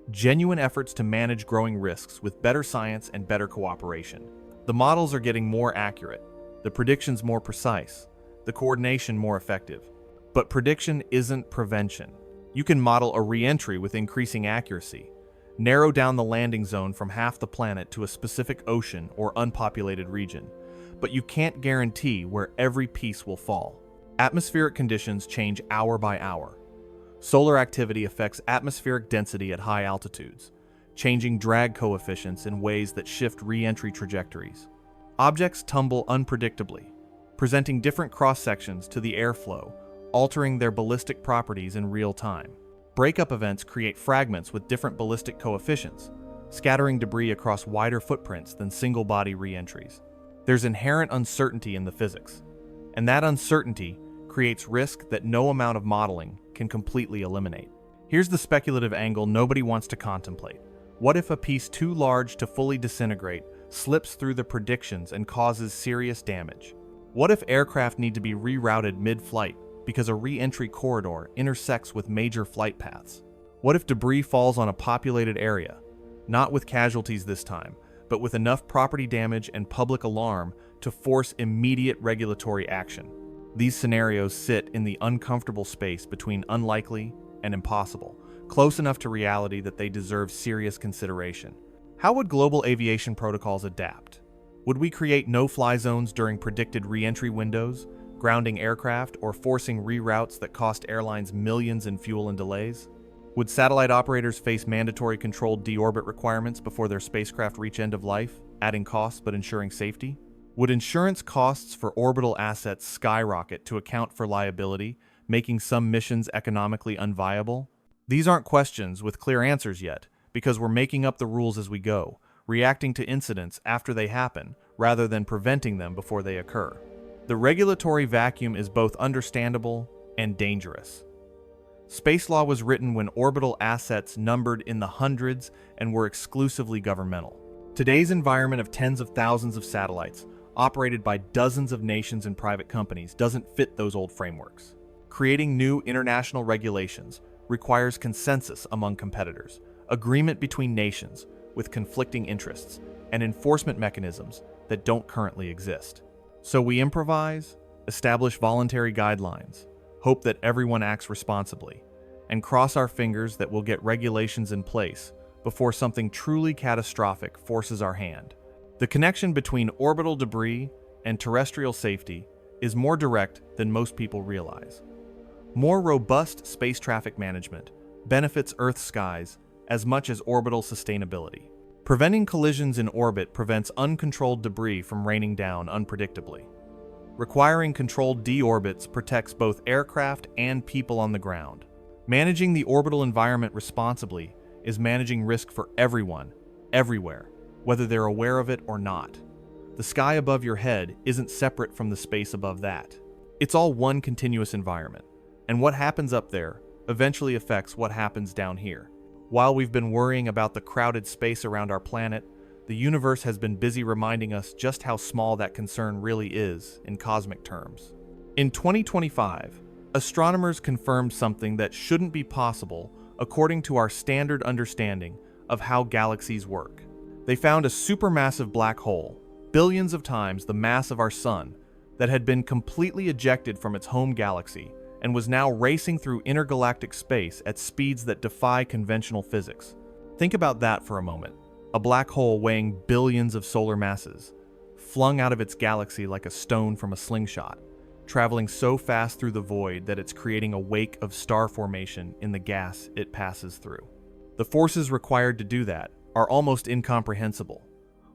genuine efforts to manage growing risks with better science and better cooperation. The models are getting more accurate, the predictions more precise, the coordination more effective. But prediction isn't prevention. You can model a re-entry with increasing accuracy, narrow down the landing zone from half the planet to a specific ocean or unpopulated region, but you can't guarantee where every piece will fall. Atmospheric conditions change hour by hour. Solar activity affects atmospheric density at high altitudes, changing drag coefficients in ways that shift re-entry trajectories. Objects tumble unpredictably, presenting different cross-sections to the airflow, altering their ballistic properties in real time. Breakup events create fragments with different ballistic coefficients, scattering debris across wider footprints than single-body re-entries. There's inherent uncertainty in the physics, and that uncertainty creates risk that no amount of modeling can completely eliminate. Here's the speculative angle nobody wants to contemplate. What if a piece too large to fully disintegrate slips through the predictions and causes serious damage? What if aircraft need to be rerouted mid-flight because a re-entry corridor intersects with major flight paths? What if debris falls on a populated area, not with casualties this time, but with enough property damage and public alarm to force immediate regulatory action? These scenarios sit in the uncomfortable space between unlikely and impossible, close enough to reality that they deserve serious consideration. How would global aviation protocols adapt? Would we create no-fly zones during predicted re-entry windows, grounding aircraft or forcing reroutes that cost airlines millions in fuel and delays? Would satellite operators face mandatory controlled deorbit requirements before their spacecraft reach end of life, adding costs but ensuring safety? Would insurance costs for orbital assets skyrocket to account for liability, making some missions economically unviable? These aren't questions with clear answers yet, because we're making up the rules as we go, reacting to incidents after they happen, rather than preventing them before they occur. The regulatory vacuum is both understandable and dangerous. Space law was written when orbital assets numbered in the hundreds and were exclusively governmental. Today's environment of tens of thousands of satellites, operated by dozens of nations and private companies, doesn't fit those old frameworks. Creating new international regulations requires consensus among competitors, agreement between nations with conflicting interests, and enforcement mechanisms that don't currently exist. So we improvise, establish voluntary guidelines, hope that everyone acts responsibly, and cross our fingers that we'll get regulations in place before something truly catastrophic forces our hand. The connection between orbital debris and terrestrial safety is more direct than most people realize. More robust space traffic management benefits Earth's skies as much as orbital sustainability. Preventing collisions in orbit prevents uncontrolled debris from raining down unpredictably. Requiring controlled deorbits protects both aircraft and people on the ground. Managing the orbital environment responsibly is managing risk for everyone, everywhere, whether they're aware of it or not. The sky above your head isn't separate from the space above that. It's all one continuous environment, and what happens up there eventually affects what happens down here. While we've been worrying about the crowded space around our planet, the universe has been busy reminding us just how small that concern really is in cosmic terms. In 2025, astronomers confirmed something that shouldn't be possible according to our standard understanding of how galaxies work. They found a supermassive black hole, billions of times the mass of our Sun, that had been completely ejected from its home galaxy and was now racing through intergalactic space at speeds that defy conventional physics. Think about that for a moment. A black hole weighing billions of solar masses, flung out of its galaxy like a stone from a slingshot, traveling so fast through the void that it's creating a wake of star formation in the gas it passes through. The forces required to do that are almost incomprehensible.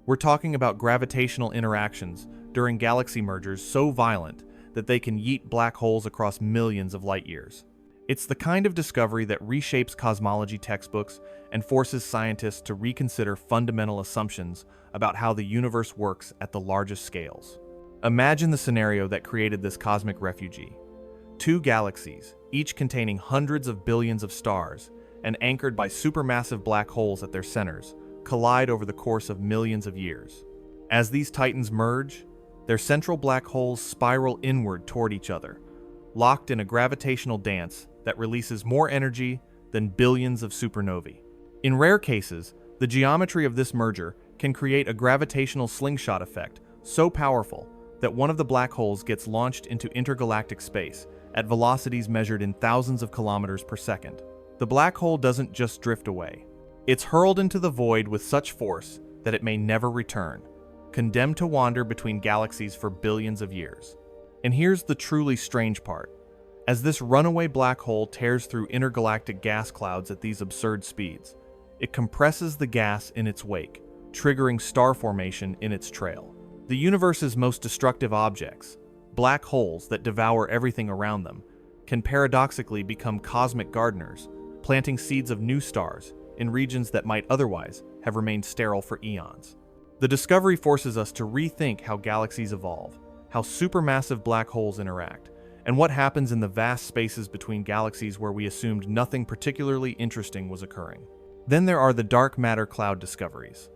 We're talking about gravitational interactions during galaxy mergers so violent that they can yeet black holes across millions of light years. It's the kind of discovery that reshapes cosmology textbooks and forces scientists to reconsider fundamental assumptions about how the universe works at the largest scales. Imagine the scenario that created this cosmic refugee. Two galaxies, each containing hundreds of billions of stars and anchored by supermassive black holes at their centers, collide over the course of millions of years. As these titans merge, their central black holes spiral inward toward each other, locked in a gravitational dance that releases more energy than billions of supernovae. In rare cases, the geometry of this merger can create a gravitational slingshot effect so powerful that one of the black holes gets launched into intergalactic space at velocities measured in thousands of kilometers per second. The black hole doesn't just drift away. It's hurled into the void with such force that it may never return, condemned to wander between galaxies for billions of years. And here's the truly strange part. As this runaway black hole tears through intergalactic gas clouds at these absurd speeds, it compresses the gas in its wake, triggering star formation in its trail. The universe's most destructive objects, black holes that devour everything around them, can paradoxically become cosmic gardeners, planting seeds of new stars in regions that might otherwise have remained sterile for eons. The discovery forces us to rethink how galaxies evolve, how supermassive black holes interact, and what happens in the vast spaces between galaxies where we assumed nothing particularly interesting was occurring. Then there are the dark matter cloud discoveries,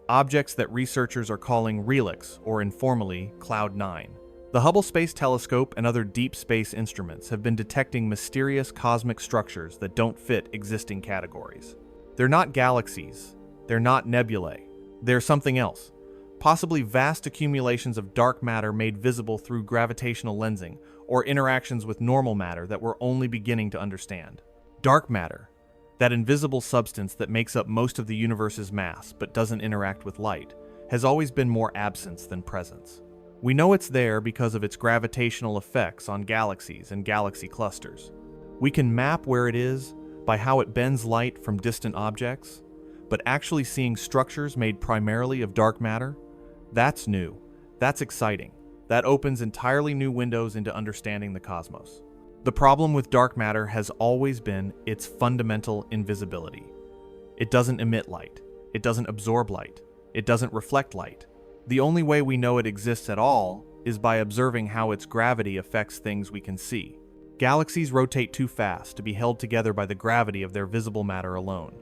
objects that researchers are calling relics, or informally, Cloud 9. The Hubble Space Telescope and other deep space instruments have been detecting mysterious cosmic structures that don't fit existing categories. They're not galaxies, they're not nebulae, they're something else, possibly vast accumulations of dark matter made visible through gravitational lensing or interactions with normal matter that we're only beginning to understand. Dark matter, that invisible substance that makes up most of the universe's mass but doesn't interact with light, has always been more absence than presence. We know it's there because of its gravitational effects on galaxies and galaxy clusters. We can map where it is by how it bends light from distant objects, but actually seeing structures made primarily of dark matter, that's new, that's exciting. That opens entirely new windows into understanding the cosmos. The problem with dark matter has always been its fundamental invisibility. It doesn't emit light, it doesn't absorb light, it doesn't reflect light. The only way we know it exists at all is by observing how its gravity affects things we can see. Galaxies rotate too fast to be held together by the gravity of their visible matter alone.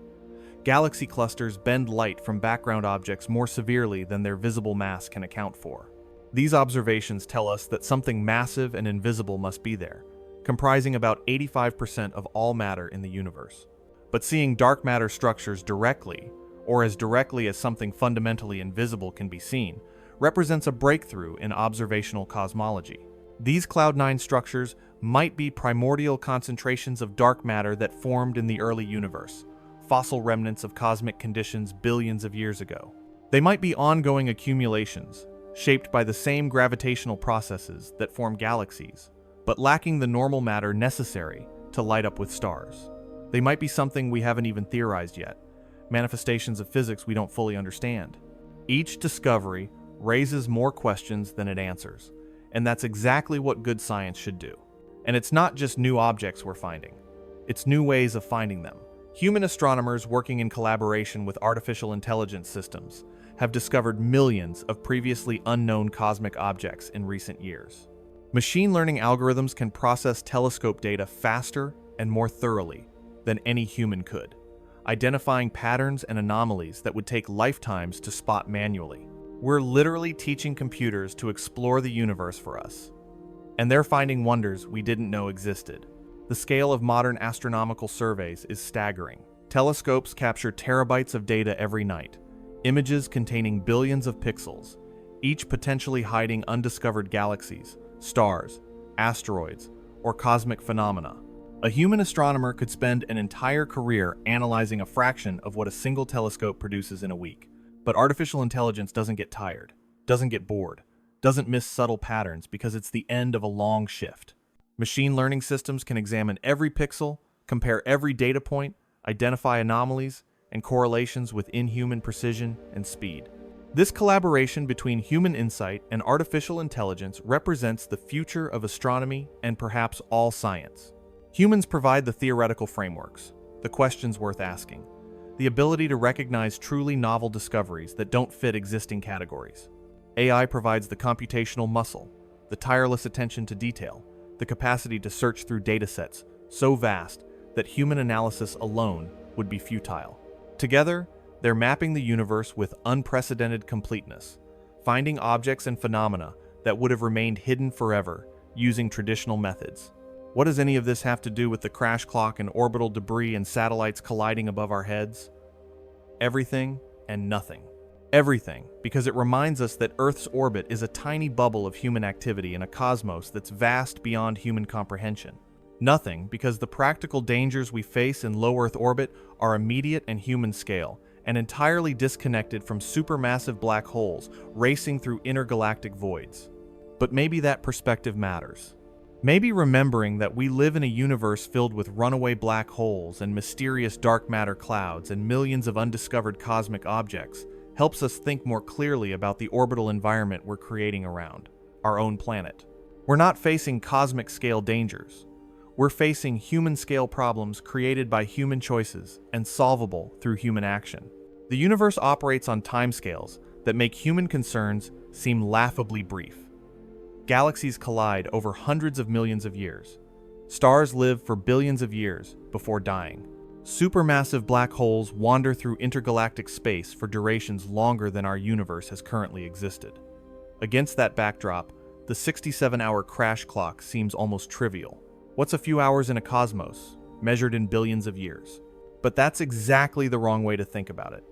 Galaxy clusters bend light from background objects more severely than their visible mass can account for. These observations tell us that something massive and invisible must be there, comprising about 85% of all matter in the universe. But seeing dark matter structures directly, or as directly as something fundamentally invisible can be seen, represents a breakthrough in observational cosmology. These Cloud 9 structures might be primordial concentrations of dark matter that formed in the early universe, fossil remnants of cosmic conditions billions of years ago. They might be ongoing accumulations, shaped by the same gravitational processes that form galaxies, but lacking the normal matter necessary to light up with stars. They might be something we haven't even theorized yet, manifestations of physics we don't fully understand. Each discovery raises more questions than it answers, and that's exactly what good science should do. And it's not just new objects we're finding, it's new ways of finding them. Human astronomers working in collaboration with artificial intelligence systems have discovered millions of previously unknown cosmic objects in recent years. Machine learning algorithms can process telescope data faster and more thoroughly than any human could, identifying patterns and anomalies that would take lifetimes to spot manually. We're literally teaching computers to explore the universe for us, and they're finding wonders we didn't know existed. The scale of modern astronomical surveys is staggering. Telescopes capture terabytes of data every night, images containing billions of pixels, each potentially hiding undiscovered galaxies, stars, asteroids, or cosmic phenomena. A human astronomer could spend an entire career analyzing a fraction of what a single telescope produces in a week. But artificial intelligence doesn't get tired, doesn't get bored, doesn't miss subtle patterns because it's the end of a long shift. Machine learning systems can examine every pixel, compare every data point, identify anomalies and correlations with inhuman precision and speed. This collaboration between human insight and artificial intelligence represents the future of astronomy and perhaps all science. Humans provide the theoretical frameworks, the questions worth asking, the ability to recognize truly novel discoveries that don't fit existing categories. AI provides the computational muscle, the tireless attention to detail, the capacity to search through datasets so vast that human analysis alone would be futile. Together, they're mapping the universe with unprecedented completeness, finding objects and phenomena that would have remained hidden forever using traditional methods. What does any of this have to do with the crash clock and orbital debris and satellites colliding above our heads? Everything and nothing. Everything, because it reminds us that Earth's orbit is a tiny bubble of human activity in a cosmos that's vast beyond human comprehension. Nothing, because the practical dangers we face in low Earth orbit are immediate and human scale, and entirely disconnected from supermassive black holes racing through intergalactic voids. But maybe that perspective matters. Maybe remembering that we live in a universe filled with runaway black holes and mysterious dark matter clouds and millions of undiscovered cosmic objects helps us think more clearly about the orbital environment we're creating around our own planet. We're not facing cosmic-scale dangers. We're facing human-scale problems created by human choices and solvable through human action. The universe operates on timescales that make human concerns seem laughably brief. Galaxies collide over hundreds of millions of years. Stars live for billions of years before dying. Supermassive black holes wander through intergalactic space for durations longer than our universe has currently existed. Against that backdrop, the 67-hour crash clock seems almost trivial. What's a few hours in a cosmos, measured in billions of years? But that's exactly the wrong way to think about it.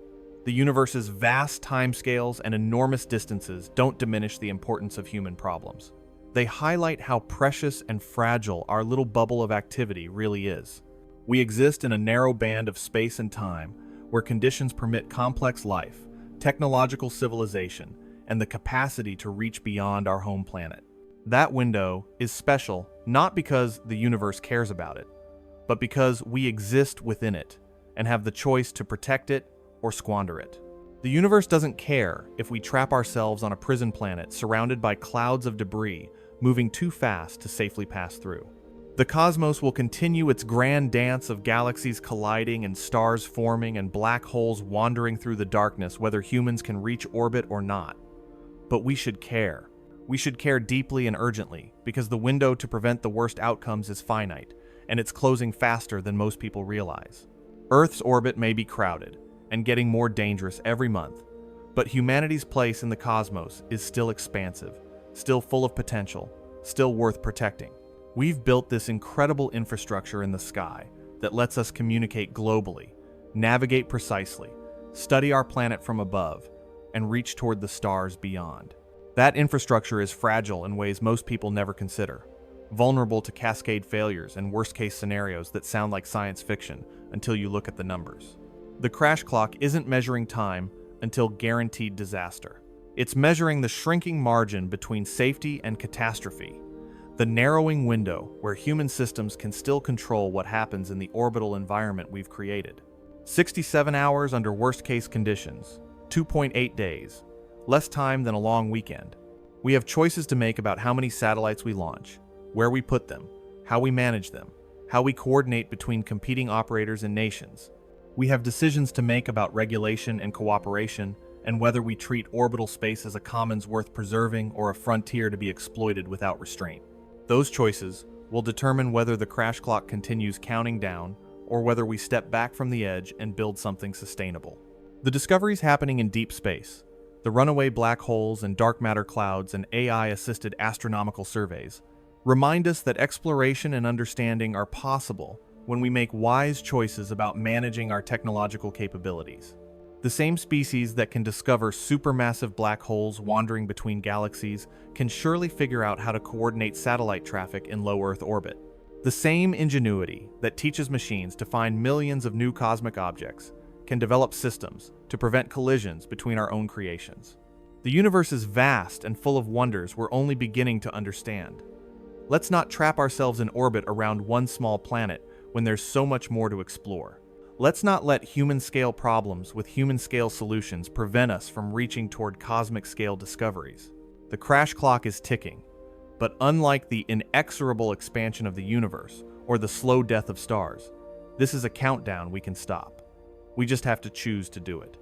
The universe's vast timescales and enormous distances don't diminish the importance of human problems. They highlight how precious and fragile our little bubble of activity really is. We exist in a narrow band of space and time where conditions permit complex life, technological civilization, and the capacity to reach beyond our home planet. That window is special not because the universe cares about it, but because we exist within it and have the choice to protect it or squander it. The universe doesn't care if we trap ourselves on a prison planet surrounded by clouds of debris moving too fast to safely pass through. The cosmos will continue its grand dance of galaxies colliding and stars forming and black holes wandering through the darkness whether humans can reach orbit or not. But we should care. We should care deeply and urgently because the window to prevent the worst outcomes is finite, and it's closing faster than most people realize. Earth's orbit may be crowded and getting more dangerous every month, but humanity's place in the cosmos is still expansive, still full of potential, still worth protecting. We've built this incredible infrastructure in the sky that lets us communicate globally, navigate precisely, study our planet from above, and reach toward the stars beyond. That infrastructure is fragile in ways most people never consider, vulnerable to cascade failures and worst-case scenarios that sound like science fiction until you look at the numbers. The crash clock isn't measuring time until guaranteed disaster. It's measuring the shrinking margin between safety and catastrophe, the narrowing window where human systems can still control what happens in the orbital environment we've created. 67 hours under worst-case conditions, 2.8 days, less time than a long weekend. We have choices to make about how many satellites we launch, where we put them, how we manage them, how we coordinate between competing operators and nations. We have decisions to make about regulation and cooperation, and whether we treat orbital space as a commons worth preserving or a frontier to be exploited without restraint. Those choices will determine whether the crash clock continues counting down or whether we step back from the edge and build something sustainable. The discoveries happening in deep space, the runaway black holes and dark matter clouds and AI-assisted astronomical surveys, remind us that exploration and understanding are possible when we make wise choices about managing our technological capabilities. The same species that can discover supermassive black holes wandering between galaxies can surely figure out how to coordinate satellite traffic in low Earth orbit. The same ingenuity that teaches machines to find millions of new cosmic objects can develop systems to prevent collisions between our own creations. The universe is vast and full of wonders we're only beginning to understand. Let's not trap ourselves in orbit around one small planet when there's so much more to explore. Let's not let human-scale problems with human-scale solutions prevent us from reaching toward cosmic-scale discoveries. The crash clock is ticking, but unlike the inexorable expansion of the universe or the slow death of stars, this is a countdown we can stop. We just have to choose to do it.